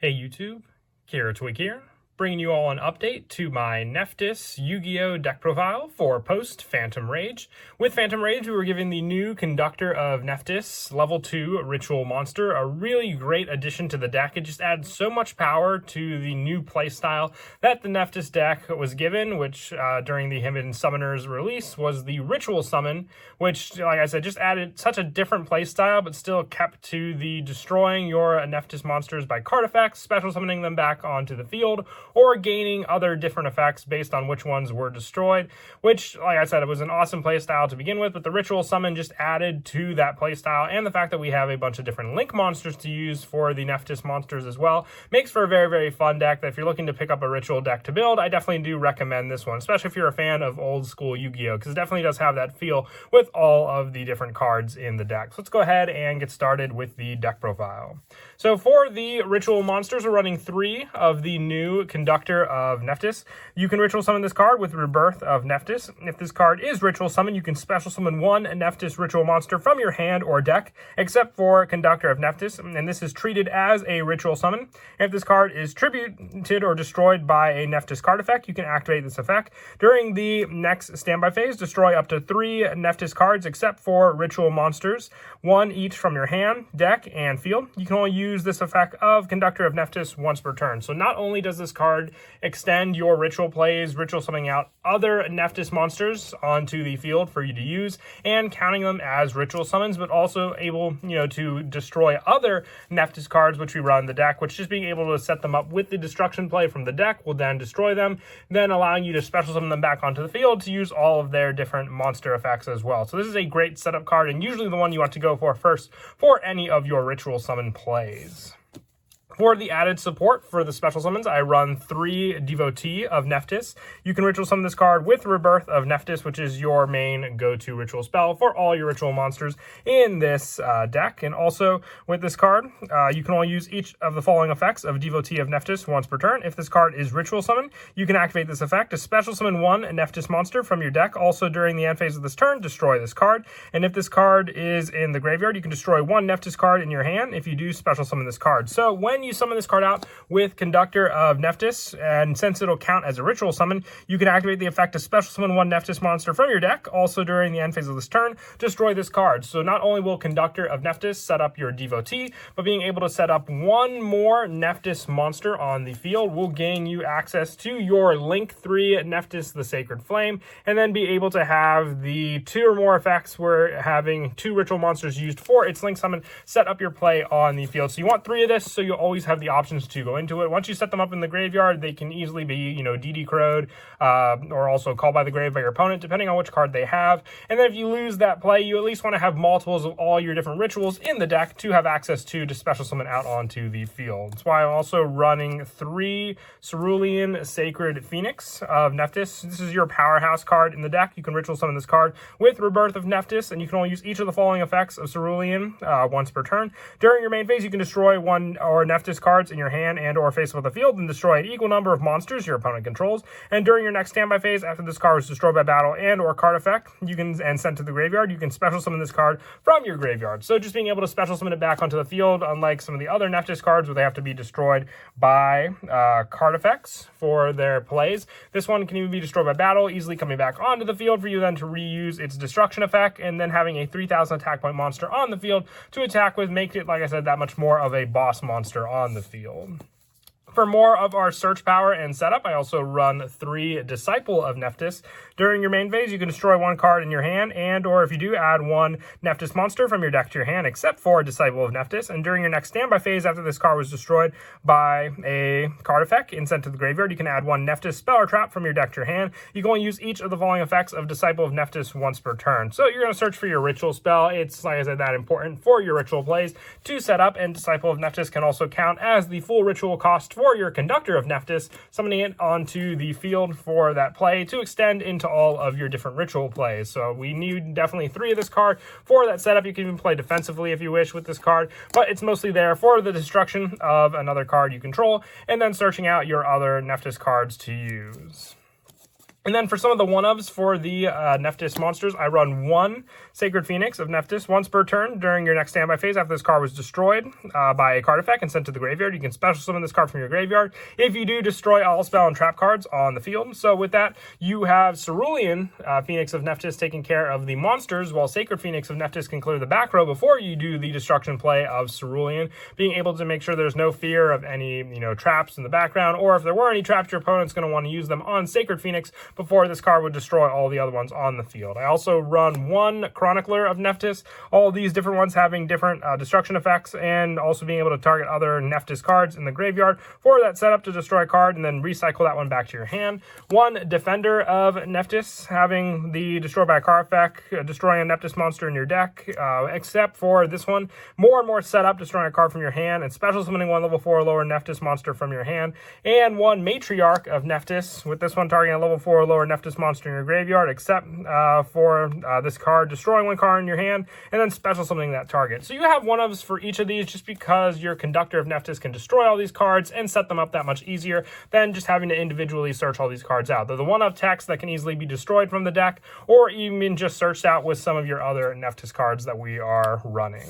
Hey YouTube, Kira Twig here, bringing you all an update to my Nephthys Yu-Gi-Oh deck profile for post-Phantom Rage. With Phantom Rage, we were given the new Conductor of Nephthys level 2 Ritual Monster, a really great addition to the deck. It just adds so much power to the new playstyle that the Nephthys deck was given, which during the Hidden Summoners release was the Ritual Summon, which, like I said, just added such a different playstyle, but still kept to the destroying your Nephthys monsters by card effects, special summoning them back onto the field, or gaining other different effects based on which ones were destroyed, which, like I said, it was an awesome playstyle to begin with, but the Ritual Summon just added to that playstyle, and the fact that we have a bunch of different link monsters to use for the Nephthys monsters as well makes for a very, very fun deck that if you're looking to pick up a Ritual deck to build, I definitely do recommend this one, especially if you're a fan of old school Yu-Gi-Oh, because it definitely does have that feel with all of the different cards in the deck. So let's go ahead and get started with the deck profile. So for the Ritual monsters, we're running 3 of the new Conductor of Nephthys. You can Ritual Summon this card with Rebirth of Nephthys. If this card is Ritual Summon, you can Special Summon 1 Nephthys Ritual monster from your hand or deck, except for Conductor of Nephthys, and this is treated as a Ritual Summon. If this card is tributed or destroyed by a Nephthys card effect, you can activate this effect. During the next standby phase, destroy up to 3 Nephthys cards, except for Ritual monsters, 1 each from your hand, deck, and field. You can only use this effect of Conductor of Nephthys once per turn. So not only does this card extend your ritual plays, ritual summoning out other Nephthys monsters onto the field for you to use and counting them as ritual summons, but also able, to destroy other Nephthys cards which we run in the deck, which just being able to set them up with the destruction play from the deck will then destroy them, then allowing you to special summon them back onto the field to use all of their different monster effects as well. So this is a great setup card and usually the one you want to go for first for any of your ritual summon plays. For the added support for the special summons, I run 3 Devotee of Nephthys. You can ritual summon this card with Rebirth of Nephthys, which is your main go-to ritual spell for all your ritual monsters in this deck. And also with this card, you can only use each of the following effects of Devotee of Nephthys once per turn. If this card is ritual summon, you can activate this effect to special summon 1 Nephthys monster from your deck. Also during the end phase of this turn, destroy this card. And if this card is in the graveyard, you can destroy 1 Nephthys card in your hand if you do special summon this card. So when you summon this card out with Conductor of Nephthys, and since it'll count as a ritual summon, you can activate the effect to special summon 1 Nephthys monster from your deck. Also during the end phase of this turn, destroy this card. So not only will Conductor of Nephthys set up your Devotee, but being able to set up 1 more Nephthys monster on the field will gain you access to your Link 3 Nephthys the Sacred Flame, and then be able to have the 2 or more effects where having 2 ritual monsters used for its Link Summon set up your play on the field. So you want 3 of this, so you'll always have the options to go into it. Once you set them up in the graveyard, they can easily be, DD crowed, or also called by the grave by your opponent, depending on which card they have. And then if you lose that play, you at least want to have multiples of all your different rituals in the deck to have access to special summon out onto the field. That's why I'm also running 3 Cerulean Sacred Phoenix of Nephthys. This is your powerhouse card in the deck. You can ritual summon this card with Rebirth of Nephthys, and you can only use each of the following effects of Cerulean once per turn. During your main phase, you can destroy 1 or Nephthys cards in your hand and or face of the field and destroy an equal number of monsters your opponent controls. And during your next standby phase, after this card is destroyed by battle and or card effect, and sent to the graveyard, you can special summon this card from your graveyard. So just being able to special summon it back onto the field, unlike some of the other Nephthys cards where they have to be destroyed by card effects for their plays, this one can even be destroyed by battle, easily coming back onto the field for you then to reuse its destruction effect, and then having a 3,000 attack point monster on the field to attack with, make it, like I said, that much more of a boss monster on the field. For more of our search power and setup, I also run 3 Disciple of Nephthys. During your main phase, you can destroy 1 card in your hand, and or if you do, add 1 Nephthys monster from your deck to your hand, except for Disciple of Nephthys. And during your next standby phase, after this card was destroyed by a card effect and sent to the graveyard, you can add 1 Nephthys spell or trap from your deck to your hand. You can only use each of the following effects of Disciple of Nephthys once per turn. So you're going to search for your ritual spell. It's, like I said, that important for your ritual plays to set up, and Disciple of Nephthys can also count as the full ritual cost for your Conductor of Nephthys, summoning it onto the field for that play to extend into all of your different ritual plays. So we need definitely 3 of this card for that setup. You can even play defensively if you wish with this card, but it's mostly there for the destruction of another card you control, and then searching out your other Nephthys cards to use. And then for some of the one-ofs for the Nephthys monsters, I run 1 Sacred Phoenix of Nephthys once per turn during your next standby phase after this card was destroyed by a card effect and sent to the graveyard. You can special summon this card from your graveyard. If you do, destroy all spell and trap cards on the field. So with that, you have Cerulean Phoenix of Nephthys taking care of the monsters, while Sacred Phoenix of Nephthys can clear the back row before you do the destruction play of Cerulean, being able to make sure there's no fear of any, traps in the background, or if there were any traps, your opponent's going to want to use them on Sacred Phoenix before this card would destroy all the other ones on the field. I also run 1 Chronicler of Nephthys, all these different ones having different destruction effects, and also being able to target other Nephthys cards in the graveyard for that setup to destroy a card and then recycle that one back to your hand. 1 Defender of Nephthys, having the destroy by a card effect, destroying a Nephthys monster in your deck, except for this one, more and more setup, destroying a card from your hand, and special summoning 1 level 4 or lower Nephthys monster from your hand, and 1 Matriarch of Nephthys, with this one targeting a level 4 or lower Nephthys monster in your graveyard, except for this card, destroying 1 card in your hand, and then special summoning that target. So you have one-ofs for each of these just because your Conductor of Nephthys can destroy all these cards and set them up that much easier than just having to individually search all these cards out. They're the one-of text that can easily be destroyed from the deck, or even just searched out with some of your other Nephthys cards that we are running.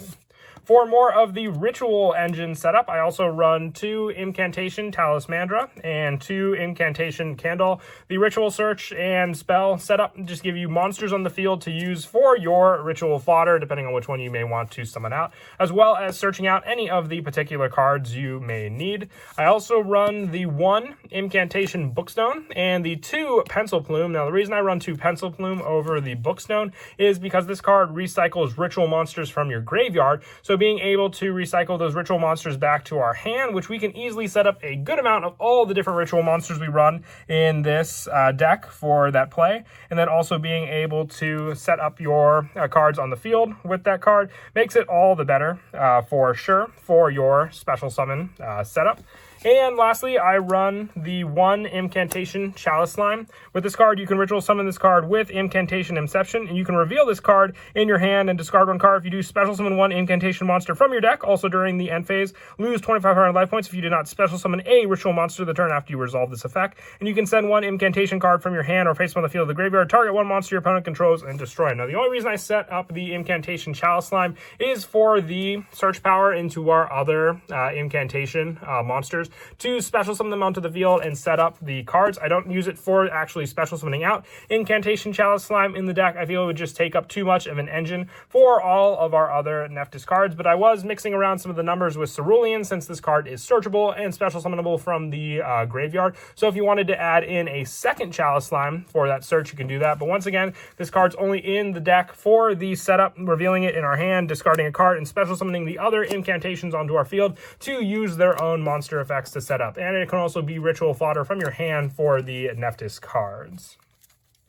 For more of the Ritual Engine setup, I also run 2 Incantation Talismandra and 2 Incantation Candle. The Ritual Search and Spell setup just give you monsters on the field to use for your Ritual fodder, depending on which one you may want to summon out, as well as searching out any of the particular cards you may need. I also run the 1 Incantation Bookstone and the 2 Pencil Plume. Now, the reason I run 2 Pencil Plume over the Bookstone is because this card recycles Ritual monsters from your graveyard, so being able to recycle those Ritual monsters back to our hand, which we can easily set up a good amount of all the different Ritual monsters we run in this deck for that play, and then also being able to set up your cards on the field with that card makes it all the better for sure for your special summon setup. And lastly, I run the 1 Incantation Chalice Slime. With this card, you can Ritual Summon this card with Incantation Inception, and you can reveal this card in your hand and discard 1 card. If you do Special Summon 1 Incantation monster from your deck, also during the end phase, lose 2,500 life points if you do not Special Summon a Ritual monster the turn after you resolve this effect. And you can send 1 Incantation card from your hand or face on the field of the graveyard, target 1 monster your opponent controls, and destroy. Now, the only reason I set up the Incantation Chalice Slime is for the search power into our other Incantation monsters, to special summon them onto the field and set up the cards. I don't use it for actually special summoning out Incantation Chalice Slime in the deck. I feel it would just take up too much of an engine for all of our other Nephthys cards, but I was mixing around some of the numbers with Cerulean since this card is searchable and special summonable from the graveyard. So if you wanted to add in a second Chalice Slime for that search, you can do that. But once again, this card's only in the deck for the setup, revealing it in our hand, discarding a card, and special summoning the other incantations onto our field to use their own monster effects to set up. And it can also be Ritual fodder from your hand for the Nephthys cards.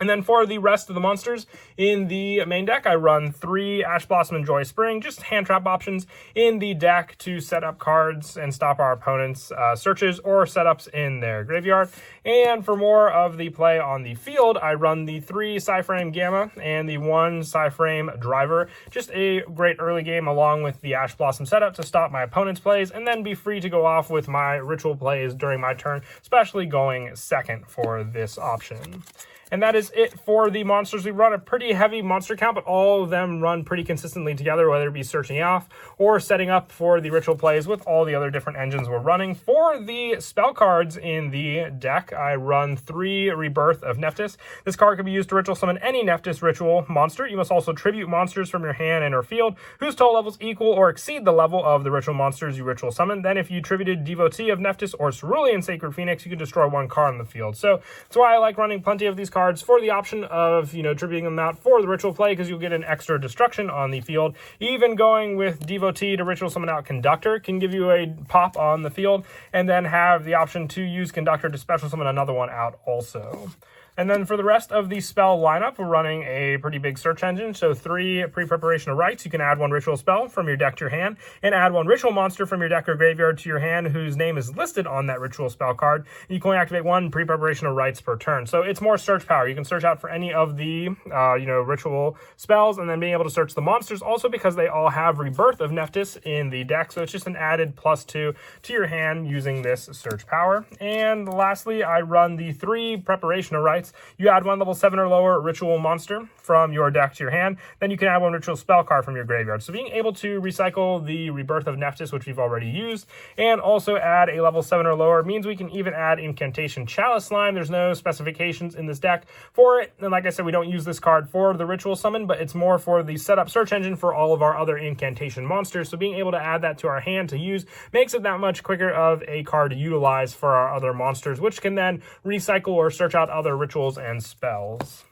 And then for the rest of the monsters in the main deck, I run 3 Ash Blossom and Joy Spring, just hand trap options in the deck to set up cards and stop our opponent's searches or setups in their graveyard. And for more of the play on the field, I run the 3 Psyframe Gamma and the 1 Psyframe Driver. Just a great early game along with the Ash Blossom setup to stop my opponent's plays and then be free to go off with my Ritual plays during my turn, especially going second for this option. And that is it for the monsters. We run a pretty heavy monster count, but all of them run pretty consistently together, whether it be searching off or setting up for the Ritual plays with all the other different engines we're running. For the spell cards in the deck, I run 3 Rebirth of Nephthys. This card can be used to Ritual summon any Nephthys Ritual monster. You must also tribute monsters from your hand and or field whose total levels equal or exceed the level of the Ritual monsters you Ritual summon. Then if you tributed Devotee of Nephthys or Cerulean Sacred Phoenix, you can destroy 1 card on the field. So that's why I like running plenty of these cards for the option of, tributing them out for the Ritual play, because you'll get an extra destruction on the field. Even going with Devotee to Ritual summon out Conductor can give you a pop on the field, and then have the option to use Conductor to special summon another one out also. And then for the rest of the spell lineup, we're running a pretty big search engine. So 3 Pre-Preparation of Rites. You can add 1 Ritual spell from your deck to your hand, and add 1 Ritual monster from your deck or graveyard to your hand whose name is listed on that Ritual spell card. You can only activate 1 Pre-Preparation of Rites per turn. So it's more search power. You can search out for any of the, Ritual spells, and then being able to search the monsters also because they all have Rebirth of Nephthys in the deck. So it's just an added +2 to your hand using this search power. And lastly, I run the 3 Preparation of Rites points, you add 1 level 7 or lower ritual monster from your deck to your hand. Then you can add 1 ritual spell card from your graveyard. So being able to recycle the Rebirth of Nephthys, which we've already used, and also add a level 7 or lower means we can even add Incantation Chalice Slime. There's no specifications in this deck for it. And like I said, we don't use this card for the ritual summon, but it's more for the setup search engine for all of our other incantation monsters. So being able to add that to our hand to use makes it that much quicker of a card to utilize for our other monsters, which can then recycle or search out other rituals and spells.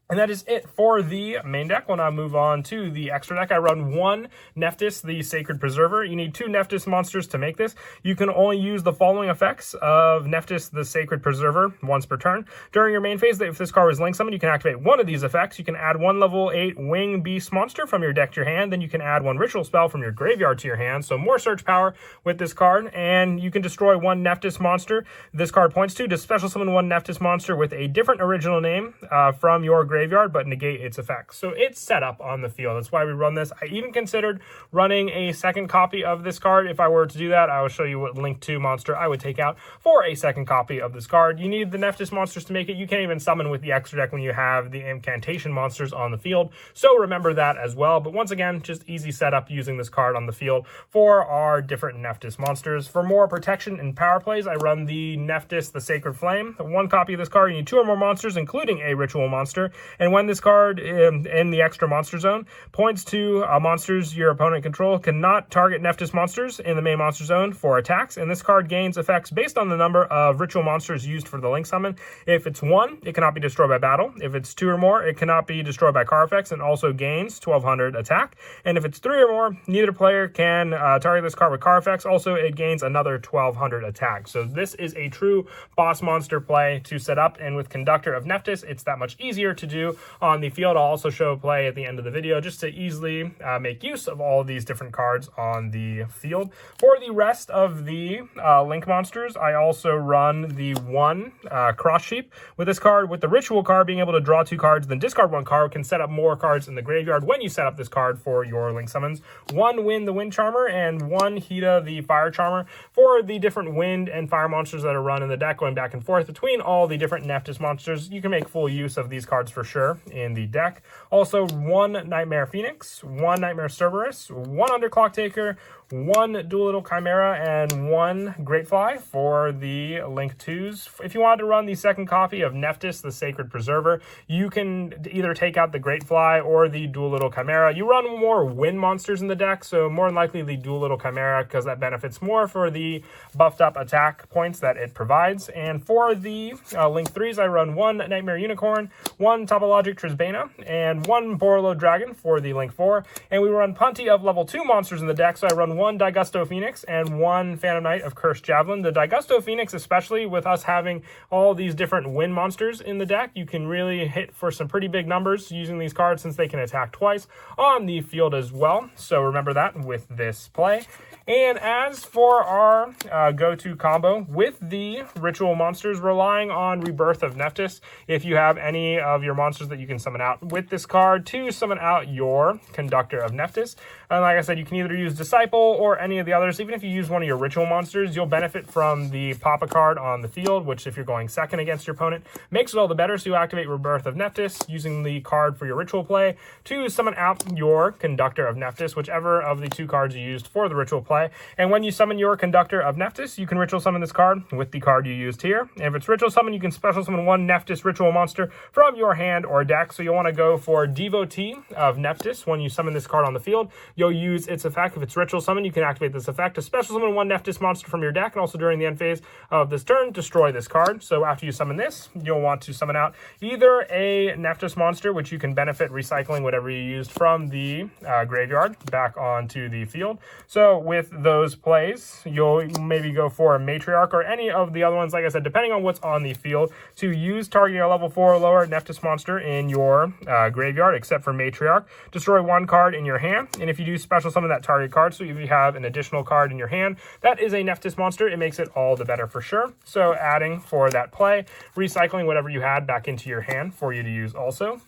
And that is it for the main deck. We'll now move on to the extra deck. I run 1 Nephthys, the Sacred Preserver. You need 2 Nephthys monsters to make this. You can only use the following effects of Nephthys, the Sacred Preserver, once per turn. During your main phase, if this card was link summoned, you can activate one of these effects. You can add 1 level 8 Wing Beast monster from your deck to your hand. Then you can add 1 ritual spell from your graveyard to your hand. So more search power with this card. And you can destroy 1 Nephthys monster this card points to special summon 1 Nephthys monster with a different original name from your graveyard, but negate its effects. So it's set up on the field. That's why we run this. I even considered running a second copy of this card. If I were to do that, I will show you what Link 2 monster I would take out for a second copy of this card. You need the Nephthys monsters to make it. You can't even summon with the extra deck when you have the incantation monsters on the field. So remember that as well. But once again, just easy setup using this card on the field for our different Nephthys monsters. For more protection and power plays, I run the Nephthys, the Sacred Flame. 1 copy of this card, you need 2 or more monsters, including a ritual monster. And when this card in the extra monster zone points to monsters your opponent control, cannot target Nephthys monsters in the main monster zone for attacks. And this card gains effects based on the number of ritual monsters used for the link summon. If it's 1, it cannot be destroyed by battle. If it's 2 or more, it cannot be destroyed by card effects and also gains 1200 attack. And if it's 3 or more, neither player can target this card with card effects. Also, it gains another 1200 attack. So this is a true boss monster play to set up. And with Conductor of Nephthys, it's that much easier to do on the field. I'll also show play at the end of the video just to easily make use of all of these different cards on the field. For the rest of the link monsters, I also run the 1 Cross Sheep. With this card, with the ritual card being able to draw 2 cards, then discard 1 card, can set up more cards in the graveyard when you set up this card for your link summons. 1 Wind, the Wind Charmer, and 1 Hida, the Fire Charmer, for the different wind and fire monsters that are run in the deck, going back and forth between all the different Nephthys monsters. You can make full use of these cards for sure in the deck. Also 1 Nightmare Phoenix, 1 Nightmare Cerberus, 1 Underclock Taker, 1 Dual Chimera, and 1 Greatfly for the Link 2s. If you wanted to run the second copy of Nephthys, the Sacred Preserver, you can either take out the Greatfly or the Dual Chimera. You run more wind monsters in the deck, so more than likely the Dual Chimera, because that benefits more for the buffed up attack points that it provides. And for the Link 3s, I run 1 Nightmare Unicorn, 1 Topologic Trisbana, and 1 Borlo Dragon for the Link 4. And we run plenty of level 2 monsters in the deck, so I run 1 Daigusto Phoenix and 1 Phantom Knight of Cursed Javelin. The Daigusto Phoenix, especially with us having all these different wind monsters in the deck, you can really hit for some pretty big numbers using these cards since they can attack twice on the field as well. So remember that with this play. And as for our go-to combo with the ritual monsters, relying on Rebirth of Nephthys, if you have any of your monsters that you can summon out with this card to summon out your Conductor of Nephthys. And like I said, you can either use Disciple or any of the others. Even if you use one of your ritual monsters, you'll benefit from the Papa card on the field, which if you're going second against your opponent, makes it all the better. So you activate Rebirth of Nephthys using the card for your ritual play to summon out your Conductor of Nephthys, whichever of the 2 cards you used for the ritual play. And when you summon your Conductor of Nephthys, you can ritual summon this card with the card you used here. And if it's ritual summon, you can special summon 1 Nephthys ritual monster from your hand or deck. So you'll want to go for Devotee of Nephthys. When you summon this card on the field, you'll use its effect. If it's ritual summon, you can activate this effect to special summon 1 Nephthys monster from your deck. And also during the end phase of this turn, destroy this card. So after you summon this, you'll want to summon out either a Nephthys monster, which you can benefit recycling whatever you used from the graveyard back onto the field. So with those plays, you'll maybe go for a Matriarch or any of the other ones, like I said, depending on what's on the field, to use targeting a level 4 or lower Nephthys monster in your graveyard, except for Matriarch. Destroy 1 card in your hand, and if you do special summon that target card, so if you have an additional card in your hand that is a Nephthys monster, it makes it all the better for sure. So adding for that play, recycling whatever you had back into your hand for you to use also.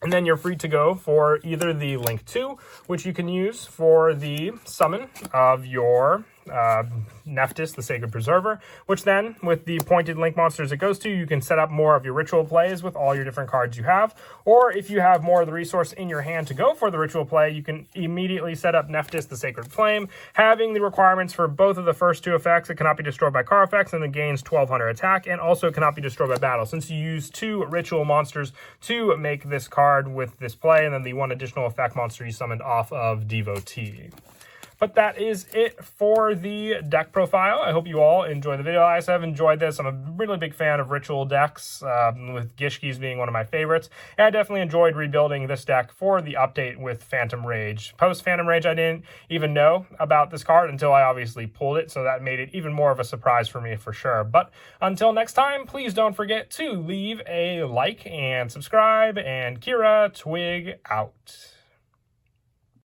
And then you're free to go for either the Link 2, which you can use for the summon of your Nephthys, the Sacred Preserver, which then, with the pointed link monsters it goes to, you can set up more of your ritual plays with all your different cards you have. Or if you have more of the resource in your hand to go for the ritual play, you can immediately set up Nephthys, the Sacred Flame, having the requirements for both of the first two effects. It cannot be destroyed by card effects and then gains 1200 attack, and also cannot be destroyed by battle, since you use 2 ritual monsters to make this card with this play, and then the 1 additional effect monster you summoned off of Devotee. But that is it for the deck profile. I hope you all enjoy the video. I have enjoyed this. I'm a really big fan of ritual decks, with Gishki's being one of my favorites. And I definitely enjoyed rebuilding this deck for the update with Phantom Rage. Post Phantom Rage, I didn't even know about this card until I obviously pulled it, so that made it even more of a surprise for me for sure. But until next time, please don't forget to leave a like and subscribe, and Kira Twig out.